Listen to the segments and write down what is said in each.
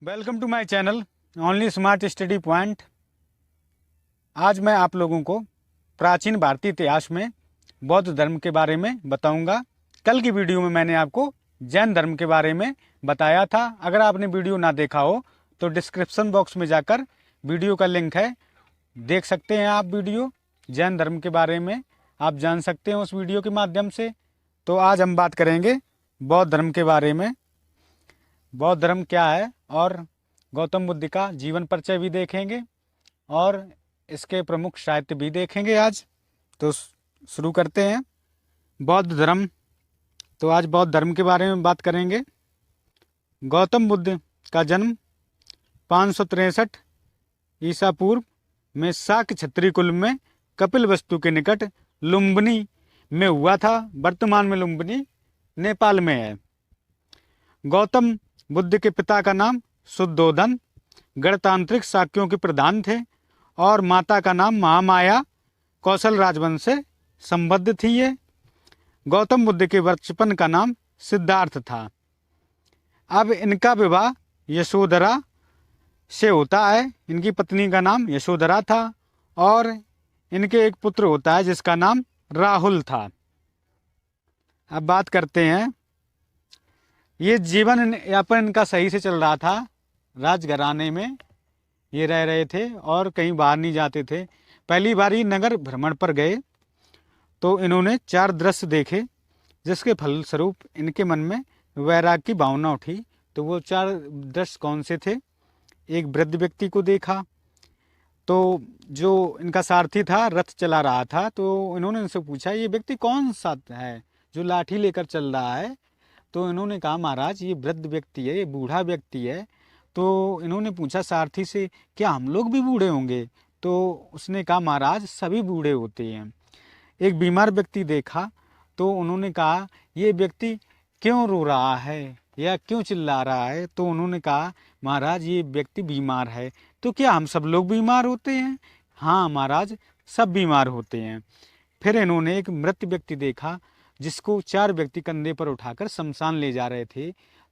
Welcome to my channel only smart study point. आज मैं आप लोगों को प्राचीन भारतीय इतिहास में बौद्ध धर्म के बारे में बताऊंगा। कल की वीडियो में मैंने आपको जैन धर्म के बारे में बताया था। अगर आपने वीडियो ना देखा हो तो डिस्क्रिप्शन बॉक्स में जाकर वीडियो का लिंक है, देख सकते हैं आप। वीडियो जैन धर्म के बारे में आप जान सकते हैं उस वीडियो के माध्यम से। तो आज हम बात करेंगे बौद्ध धर्म के बारे में। बौद्ध धर्म क्या है और गौतम बुद्ध का जीवन परिचय भी देखेंगे और इसके प्रमुख साहित्य भी देखेंगे आज। तो शुरू करते हैं बौद्ध धर्म। तो आज बौद्ध धर्म के बारे में बात करेंगे। गौतम बुद्ध का जन्म 563 ईसा पूर्व में शाक्य क्षत्रिय कुल में कपिलवस्तु के निकट लुम्बिनी में हुआ था। वर्तमान में लुम्बिनी नेपाल में है। गौतम बुद्ध के पिता का नाम शुद्धोधन गणतांत्रिक शाक्यों के प्रधान थे और माता का नाम महामाया कौशल राजवंश से संबद्ध थी। ये गौतम बुद्ध के बचपन का नाम सिद्धार्थ था। अब इनका विवाह यशोधरा से होता है। इनकी पत्नी का नाम यशोधरा था और इनके एक पुत्र होता है जिसका नाम राहुल था। अब बात करते हैं, ये जीवन यापन इनका सही से चल रहा था। राजघराने में ये रह रहे थे और कहीं बाहर नहीं जाते थे। पहली बार ही नगर भ्रमण पर गए तो इन्होंने 4 दृश्य देखे जिसके फलस्वरूप इनके मन में वैराग्य की भावना उठी। तो वो 4 दृश्य कौन से थे? एक वृद्ध व्यक्ति को देखा, तो जो इनका सारथी था रथ चला रहा था, तो इन्होंने उनसे पूछा ये व्यक्ति कौन सा है जो लाठी लेकर चल रहा है? तो इन्होंने कहा महाराज ये वृद्ध व्यक्ति है, ये बूढ़ा व्यक्ति है। तो इन्होंने पूछा सारथी से क्या हम लोग भी बूढ़े होंगे? तो उसने कहा महाराज सभी बूढ़े होते हैं। एक बीमार व्यक्ति देखा तो उन्होंने कहा ये व्यक्ति क्यों रो रहा है या क्यों चिल्ला रहा है? तो उन्होंने कहा महाराज ये व्यक्ति बीमार है। तो क्या हम सब लोग बीमार होते हैं? हाँ महाराज सब बीमार होते हैं। फिर इन्होंने एक मृत व्यक्ति देखा जिसको 4 व्यक्ति कंधे पर उठाकर शमशान ले जा रहे थे।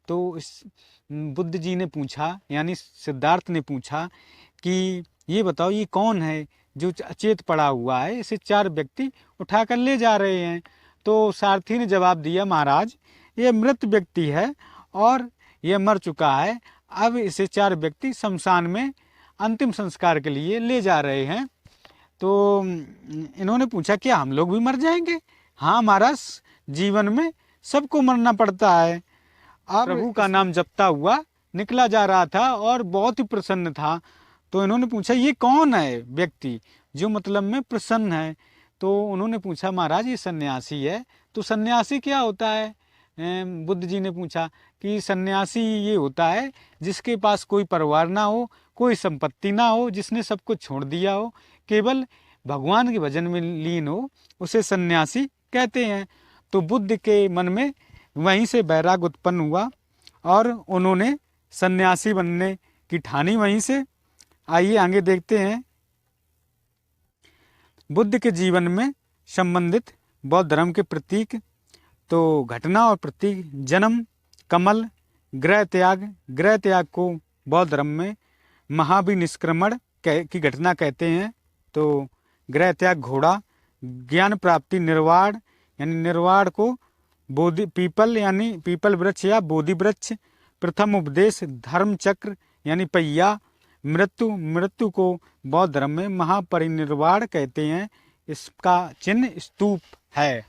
तो इस बुद्ध जी ने पूछा, यानी सिद्धार्थ ने पूछा कि ये बताओ ये कौन है जो अचेत पड़ा हुआ है, इसे 4 व्यक्ति उठाकर ले जा रहे हैं? तो सारथी ने जवाब दिया महाराज ये मृत व्यक्ति है और यह मर चुका है। अब इसे 4 व्यक्ति शमशान में अंतिम संस्कार के लिए ले जा रहे हैं। तो इन्होंने पूछा क्या हम लोग भी मर जाएंगे? हाँ महाराज जीवन में सबको मरना पड़ता है। अब प्रभु का नाम जपता हुआ निकला जा रहा था और बहुत ही प्रसन्न था। तो इन्होंने पूछा ये कौन है व्यक्ति जो मतलब में प्रसन्न है? तो उन्होंने पूछा महाराज ये सन्यासी है। तो सन्यासी क्या होता है? बुद्ध जी ने पूछा कि सन्यासी ये होता है जिसके पास कोई परिवार ना हो, कोई संपत्ति ना हो, जिसने सब कुछ छोड़ दिया हो, केवल भगवान के भजन में लीन हो, उसे सन्यासी कहते हैं। तो बुद्ध के मन में वहीं से वैराग्य उत्पन्न हुआ और उन्होंने सन्यासी बनने की ठानी वहीं से। आइए आगे देखते हैं बुद्ध के जीवन में संबंधित बौद्ध धर्म के प्रतीक। तो घटना और प्रतीक, जन्म, कमल, गृह त्याग। गृह त्याग को बौद्ध धर्म में महाभिनिष्क्रमण की घटना कहते हैं। तो गृह त्याग घोड़ा, ज्ञान प्राप्ति, निर्वाण यानी निर्वाण को बोधि पीपल यानी पीपल वृक्ष या बोधि वृक्ष, प्रथम उपदेश, धर्म चक्र यानी पहिया, मृत्यु, मृत्यु को बौद्ध धर्म में महापरिनिर्वाण कहते हैं। इसका चिन्ह स्तूप है।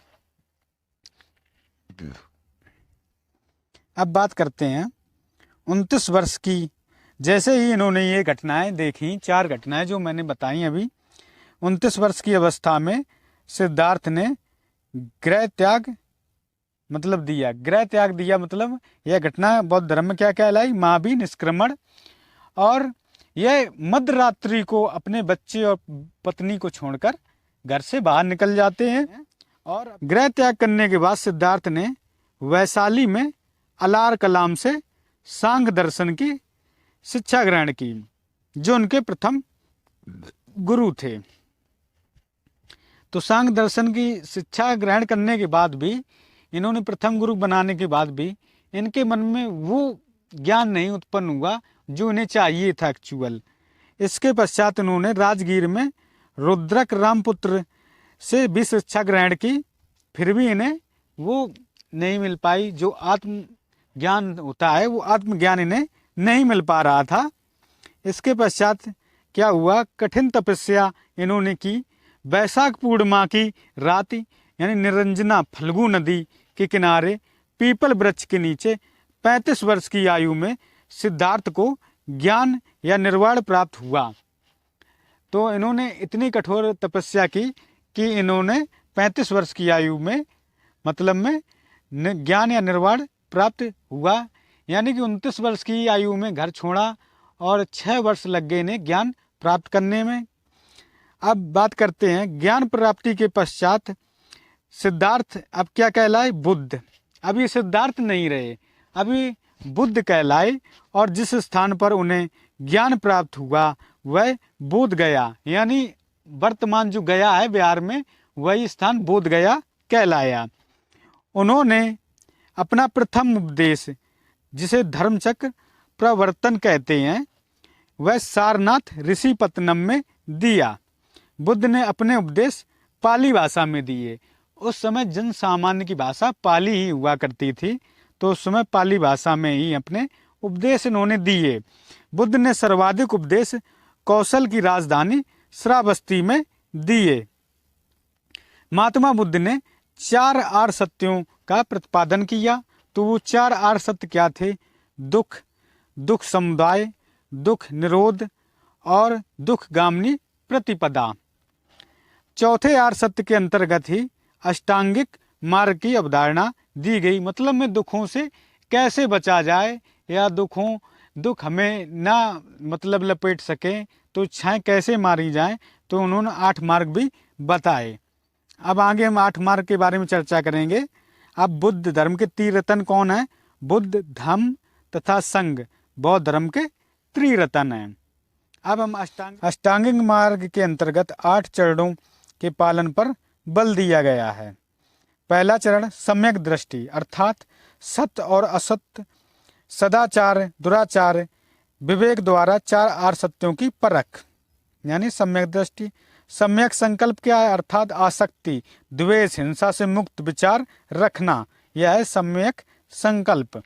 अब बात करते हैं 29 वर्ष की। जैसे ही इन्होंने ये घटनाएं देखी, 4 घटनाएं जो मैंने बताई अभी, 29 वर्ष की अवस्था में सिद्धार्थ ने गृह त्याग मतलब दिया। गृह त्याग दिया मतलब यह घटना बौद्ध धर्म में क्या कहलाई? महाभिनिष्क्रमण। और यह मध्य रात्रि को अपने बच्चे और पत्नी को छोड़कर घर से बाहर निकल जाते हैं। और गृह त्याग करने के बाद सिद्धार्थ ने वैशाली में अलार कलाम से सांख्य दर्शन की शिक्षा ग्रहण की, जो उनके प्रथम गुरु थे। तो सांख्य दर्शन की शिक्षा ग्रहण करने के बाद भी, इन्होंने प्रथम गुरु बनाने के बाद भी इनके मन में वो ज्ञान नहीं उत्पन्न हुआ जो इन्हें चाहिए था एक्चुअल। इसके पश्चात उन्होंने राजगीर में रुद्रक रामपुत्र से भी शिक्षा ग्रहण की, फिर भी इन्हें वो नहीं मिल पाई, जो आत्म ज्ञान होता है वो आत्मज्ञान इन्हें नहीं मिल पा रहा था। इसके पश्चात क्या हुआ, कठिन तपस्या इन्होंने की। वैशाख पूर्णिमा की रात यानी निरंजना फल्गु नदी के किनारे पीपल वृक्ष के नीचे 35 वर्ष की आयु में सिद्धार्थ को ज्ञान या निर्वाण प्राप्त हुआ। तो इन्होंने इतनी कठोर तपस्या की कि इन्होंने 35 वर्ष की आयु में मतलब में ज्ञान या निर्वाण प्राप्त हुआ। यानी कि 29 वर्ष की आयु में घर छोड़ा और 6 वर्ष लग गए इन्हें ज्ञान प्राप्त करने में। अब बात करते हैं ज्ञान प्राप्ति के पश्चात सिद्धार्थ अब क्या कहलाए, बुद्ध। अब ये सिद्धार्थ नहीं रहे, अभी बुद्ध कहलाए। और जिस स्थान पर उन्हें ज्ञान प्राप्त हुआ वह बोध गया, यानी वर्तमान जो गया है बिहार में, वही स्थान बोध गया कहलाया। उन्होंने अपना प्रथम उपदेश, जिसे धर्मचक्र प्रवर्तन कहते हैं, वह सारनाथ ऋषिपत्तनम में दिया। बुद्ध ने अपने उपदेश पाली भाषा में दिए। उस समय जन सामान्य की भाषा पाली ही हुआ करती थी, तो उस समय पाली भाषा में ही अपने उपदेश इन्होंने दिए। बुद्ध ने सर्वाधिक उपदेश कौशल की राजधानी श्रावस्ती में दिए। महात्मा बुद्ध ने 4 आर्य सत्यों का प्रतिपादन किया। तो वो 4 आर्य सत्य क्या थे, दुख, दुख समुदाय, दुख निरोध और दुख गामिनी प्रतिपदा। चौथे आर्य सत्य के अंतर्गत ही अष्टांगिक मार्ग की अवधारणा दी गई। मतलब में दुखों से कैसे बचा जाए या दुख हमें ना मतलब लपेट सके, तो इच्छाएं कैसे मारी जाएं, तो उन्होंने 8 मार्ग भी बताए। अब आगे हम 8 मार्ग के बारे में चर्चा करेंगे। अब बुद्ध धर्म के त्रिरत्न कौन है, बुद्ध, धम्म तथा संघ बौद्ध धर्म के त्रिरत्न हैं। अब हम अष्टांगिक मार्ग के अंतर्गत 8 चरणों के पालन पर बल दिया गया है। पहला चरण सम्यक दृष्टि, अर्थात सत्य और असत्य, सदाचार, दुराचार, विवेक द्वारा 4 आर्य सत्यों की परख, यानी सम्यक दृष्टि। सम्यक संकल्प क्या है, अर्थात आसक्ति, द्वेष, हिंसा से मुक्त विचार रखना, यह है सम्यक संकल्प।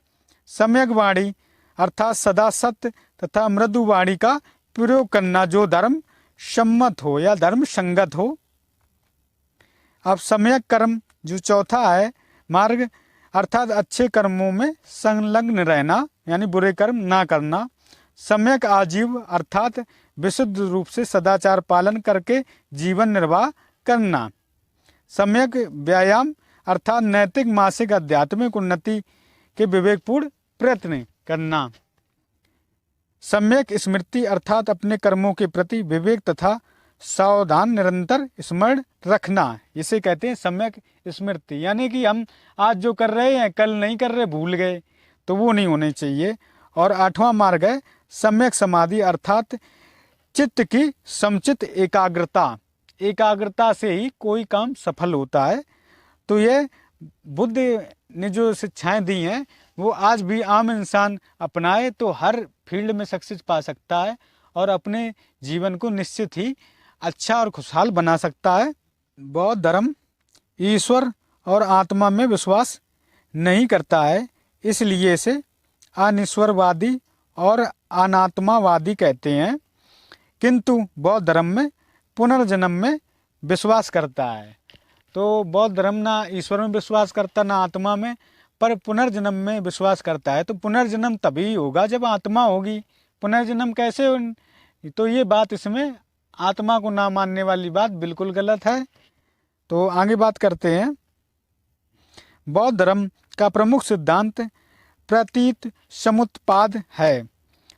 सम्यक वाणी अर्थात सदा सत्य तथा मृदु वाणी का प्रयोग करना, जो धर्म सम्मत हो या धर्म संगत हो। अब सम्यक कर्म जो चौथा है मार्ग, अर्थात अच्छे कर्मों में संलग्न रहना, यानी बुरे कर्म ना करना। सम्यक आजीव अर्थात विशुद्ध रूप से सदाचार पालन करके जीवन निर्वाह करना। सम्यक व्यायाम अर्थात नैतिक, मानसिक, आध्यात्मिक उन्नति के विवेकपूर्ण प्रयत्न करना। सम्यक स्मृति अर्थात अपने कर्मों के प्रति विवेक तथा सावधान निरंतर स्मरण रखना, इसे कहते हैं सम्यक स्मृति। यानी कि हम आज जो कर रहे हैं कल नहीं कर रहे, भूल गए, तो वो नहीं होने चाहिए। और 8वां मार्ग है सम्यक समाधि अर्थात चित्त की समुचित एकाग्रता। एकाग्रता से ही कोई काम सफल होता है। तो ये बुद्ध ने जो शिक्षाएं दी हैं वो आज भी आम इंसान अपनाए तो हर फील्ड में सक्सेस पा सकता है और अपने जीवन को निश्चित ही अच्छा और खुशहाल बना सकता है। बौद्ध धर्म ईश्वर और आत्मा में विश्वास नहीं करता है, इसलिए इसे अनिश्वरवादी और अनात्मावादी कहते हैं। किंतु बौद्ध धर्म में पुनर्जन्म में विश्वास करता है। तो बौद्ध धर्म ना ईश्वर में विश्वास करता ना आत्मा में, पर पुनर्जन्म में विश्वास करता है। तो पुनर्जन्म तभी होगा जब आत्मा होगी। पुनर्जन्म कैसे? तो ये बात इसमें आत्मा को ना मानने वाली बात बिल्कुल गलत है। तो आगे बात करते हैं। बौद्ध धर्म का प्रमुख सिद्धांत प्रतीत समुत्पाद है।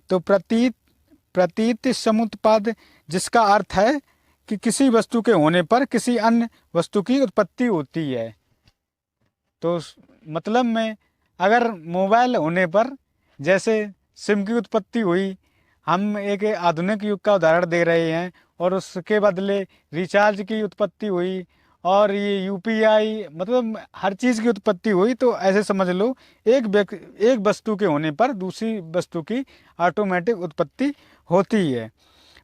तो प्रतीत समुत्पाद जिसका अर्थ है कि किसी वस्तु के होने पर किसी अन्य वस्तु की उत्पत्ति होती है। तो मतलब में अगर मोबाइल होने पर जैसे सिम की उत्पत्ति हुई, हम एक आधुनिक युग का उदाहरण दे रहे हैं, और उसके बदले रिचार्ज की उत्पत्ति हुई और ये यूपीआई, मतलब हर चीज़ की उत्पत्ति हुई। तो ऐसे समझ लो एक वस्तु के होने पर दूसरी वस्तु की ऑटोमेटिक उत्पत्ति होती है।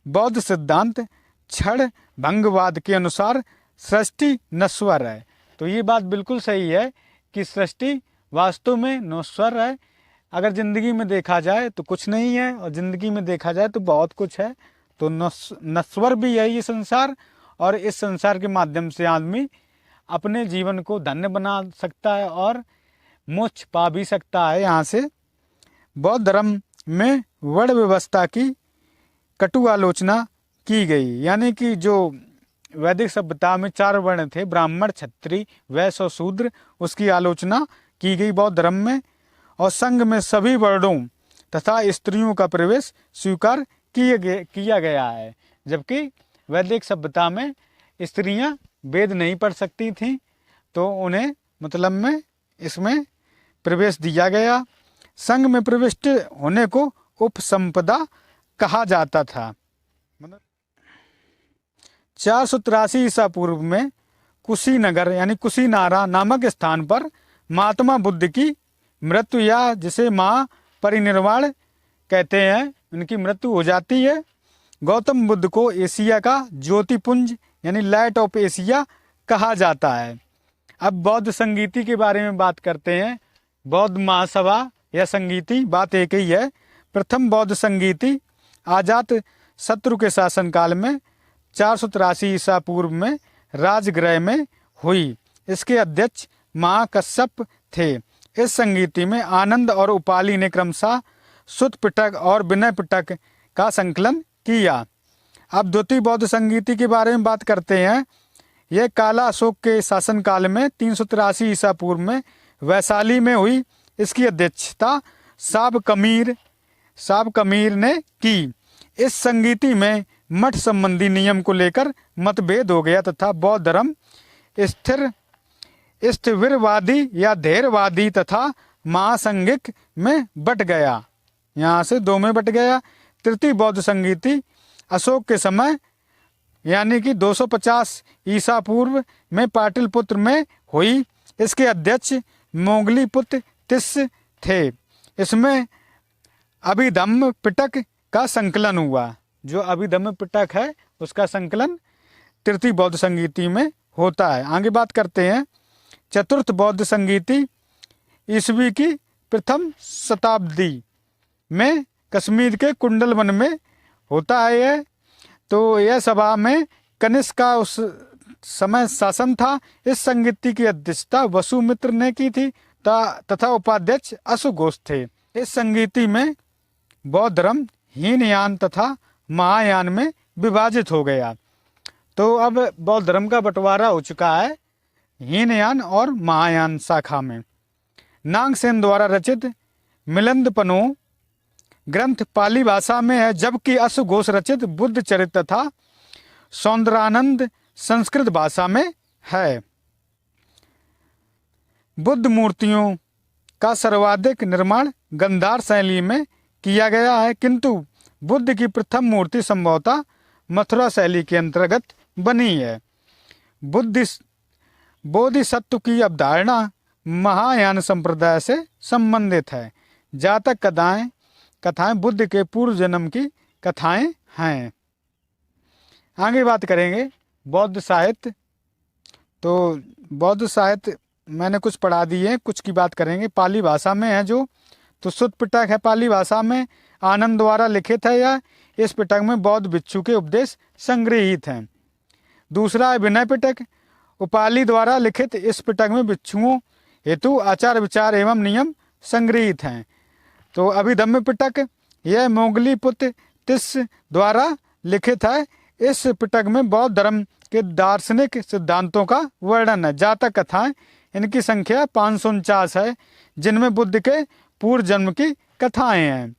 बौद्ध सिद्धांत क्षण भंगवाद के अनुसार सृष्टि नश्वर है। तो ये बात बिल्कुल सही है कि सृष्टि वास्तव में नश्वर है। अगर ज़िंदगी में देखा जाए तो कुछ नहीं है, और ज़िंदगी में देखा जाए तो बहुत कुछ है। तो नश्वर भी है ये संसार, और इस संसार के माध्यम से आदमी अपने जीवन को धन्य बना सकता है और मोक्ष पा भी सकता है यहाँ से। बौद्ध धर्म में वर्ण व्यवस्था की कटु आलोचना की गई, यानी कि जो वैदिक सभ्यता में 4 वर्ण थे, ब्राह्मण, क्षत्रिय, वैश्य और शूद्र, उसकी आलोचना की गई बौद्ध धर्म में। और संघ में सभी वर्णों तथा स्त्रियों का प्रवेश स्वीकार किया गया है, जबकि वैदिक सभ्यता में स्त्रियां वेद नहीं पढ़ सकती थीं, तो उन्हें मतलब में इसमें प्रवेश दिया गया। संघ में प्रविष्ट होने को उपसंपदा कहा जाता था। 483 ईसा पूर्व में कुशीनगर यानी कुशीनारा नामक स्थान पर महात्मा बुद्ध की मृत्यु, या जिसे महापरिनिर्वाण कहते हैं, उनकी मृत्यु हो जाती है। गौतम बुद्ध को एशिया का ज्योतिपुंज यानी लाइट ऑफ एशिया कहा जाता है। अब बौद्ध संगीति के बारे में बात करते हैं। बौद्ध महासभा या संगीति, बात एक ही है। प्रथम बौद्ध संगीति अजात शत्रु के शासनकाल में 483 ईसा पूर्व में राजगृह में हुई। इसके अध्यक्ष महाकश्यप थे। इस संगीति में आनंद और उपाली ने क्रमशः सुत पिटक और विनय पिटक का संकलन किया। अब द्वितीय बौद्ध संगीति के बारे में बात करते हैं। यह काला अशोक के शासनकाल में 383 ईसा पूर्व में वैशाली में हुई। इसकी अध्यक्षता साब कमीर ने की। इस संगीति में मठ संबंधी नियम को लेकर मतभेद हो गया तथा बौद्ध धर्म स्थिरवादी या धैर्यवादी तथा महासंघिक में बट गया। यहाँ से 2 में बट गया। तृतीय बौद्ध संगीति अशोक के समय यानी कि 250 ईसा पूर्व में पाटलिपुत्र में हुई। इसके अध्यक्ष मोगलीपुत्र तिस्स थे। इसमें अभिधम्म पिटक का संकलन हुआ। जो अभिधम्म पिटक है उसका संकलन तृतीय बौद्ध संगीति में होता है। आगे बात करते हैं। चतुर्थ बौद्ध संगीति ईस्वी की प्रथम शताब्दी में कश्मीर के कुंडल वन में होता है। तो यह सभा में कनिष्क का उस समय शासन था। इस संगीति की अध्यक्षता वसुमित्र ने की थी तथा उपाध्यक्ष अशुघोष थे। इस संगीति में बौद्ध धर्म हीनयान तथा महायान में विभाजित हो गया। तो अब बौद्ध धर्म का बंटवारा हो चुका है हीनयान और महायान शाखा में। नागसेन द्वारा रचित मिलिंदपनो ग्रंथ पाली भाषा में है, जबकि अशुघोष रचित बुद्ध चरित्र तथा सौंदरानंद संस्कृत भाषा में है। बुद्ध मूर्तियों का सर्वाधिक निर्माण गंधार शैली में किया गया है, किंतु बुद्ध की प्रथम मूर्ति संभवतः मथुरा शैली के अंतर्गत बनी है। बोधिसत्व की अवधारणा महायान संप्रदाय से संबंधित है। जातक कथाएं बुद्ध के पूर्व जन्म की कथाएं हैं। आगे बात करेंगे बौद्ध साहित्य। तो बौद्ध साहित्य मैंने कुछ पढ़ा दिए, कुछ की बात करेंगे। पाली भाषा में है जो, तो सुत पिटक है पाली भाषा में, आनंद द्वारा लिखित है। या इस पिटक में बौद्ध भिक्षु के उपदेश संग्रहित हैं। दूसरा है विनय पिटक, उपाली द्वारा लिखित। इस पिटक में भिक्षुओं हेतु आचार विचार एवं नियम संग्रहित हैं। तो अभिधम्म पिटक यह मोगलीपुत्र तिस्स द्वारा लिखित है। इस पिटक में बौद्ध धर्म के दार्शनिक सिद्धांतों का वर्णन है। जातक कथाएं, इनकी संख्या 549 है, जिनमें बुद्ध के पूर्व जन्म की कथाएं हैं।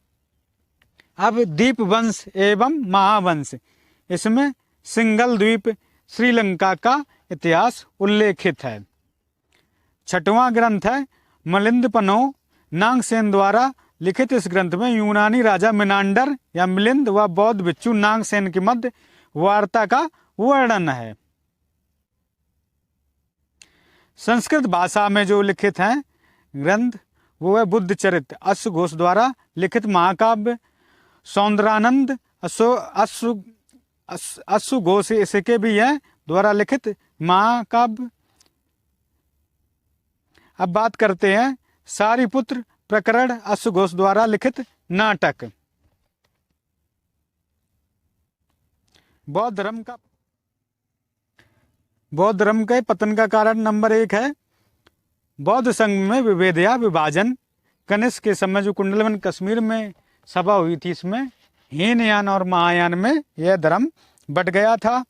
अब दीप वंश एवं महावंश, इसमें सिंगल द्वीप श्रीलंका का इतिहास उल्लेखित है। छठवां ग्रंथ है मिलिंदपनो नागसेन द्वारा लिखित। इस ग्रंथ में यूनानी राजा मिनांडर या मिलिंद व बौद्ध भिक्षु नागसेन के मध्य वार्ता का वर्णन है। संस्कृत भाषा में जो लिखित हैं ग्रंथ वो है बुद्ध चरित्र, अश्व घोष द्वारा लिखित महाकाव्य, सौंदरानंद अश्व घोष इसके भी हैं द्वारा लिखित महाकाव्य। अब बात करते हैं सारिपुत्र प्रकरण, अश्व घोष द्वारा लिखित नाटक। बौद्ध धर्म के पतन का कारण नंबर 1 है बौद्ध संघ में विभेद या विभाजन। कनिष्क के समय जो कुंडलवन कश्मीर में सभा हुई थी, इसमें हीनयान और महायान में यह धर्म बट गया था।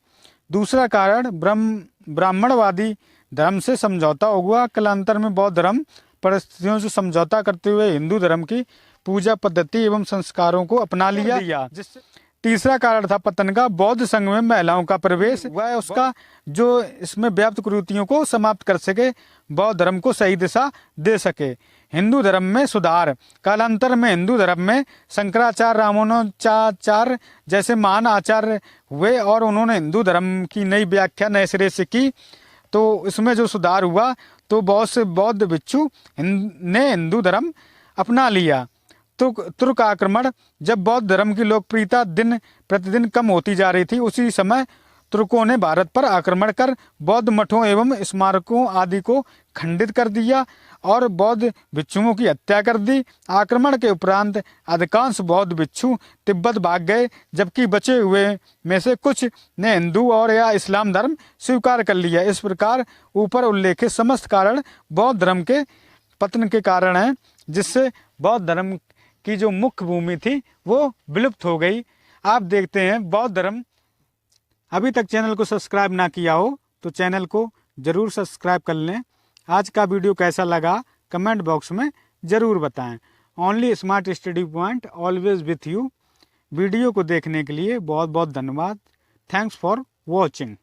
दूसरा कारण ब्राह्मणवादी धर्म से समझौता हुआ। कालांतर में बौद्ध धर्म परिस्थितियों से समझौता करते हुए हिंदू धर्म की पूजा पद्धति एवं संस्कारों को अपना लिया। तीसरा कारण था पतन का बौद्ध संघ में महिलाओं का प्रवेश, वह उसका जो इसमें व्याप्त कुरीतियों को समाप्त कर सके, बौद्ध धर्म को सही दिशा दे सके। हिंदू धर्म में सुधार, कालांतर में हिंदू धर्म में शंकराचार्य, रामानुजाचार्य जैसे महान आचार्य हुए और उन्होंने हिंदू धर्म की नई व्याख्या नए सिरे से की। तो इसमें जो सुधार हुआ तो बहुत से बौद्ध भिक्षु ने हिंदू धर्म अपना लिया। तुर्क आक्रमण, जब बौद्ध धर्म की लोकप्रियता दिन प्रतिदिन कम होती जा रही थी, उसी समय तुर्कों ने भारत पर आक्रमण कर बौद्ध मठों एवं स्मारकों आदि को खंडित कर दिया और बौद्ध भिक्षुओं की हत्या कर दी। आक्रमण के उपरांत अधिकांश बौद्ध भिक्षु तिब्बत भाग गए, जबकि बचे हुए में से कुछ ने हिंदू और या इस्लाम धर्म स्वीकार कर लिया। इस प्रकार ऊपर उल्लेखित समस्त कारण बौद्ध धर्म के पतन के कारण हैं, जिससे बौद्ध धर्म की जो मुख्य भूमि थी वो विलुप्त हो गई। आप देखते हैं बौद्ध धर्म, अभी तक चैनल को सब्सक्राइब ना किया हो तो चैनल को जरूर सब्सक्राइब कर लें। आज का वीडियो कैसा लगा कमेंट बॉक्स में ज़रूर बताएं। Only smart study point always with you. Video को देखने के लिए बहुत बहुत धन्यवाद। Thanks for watching.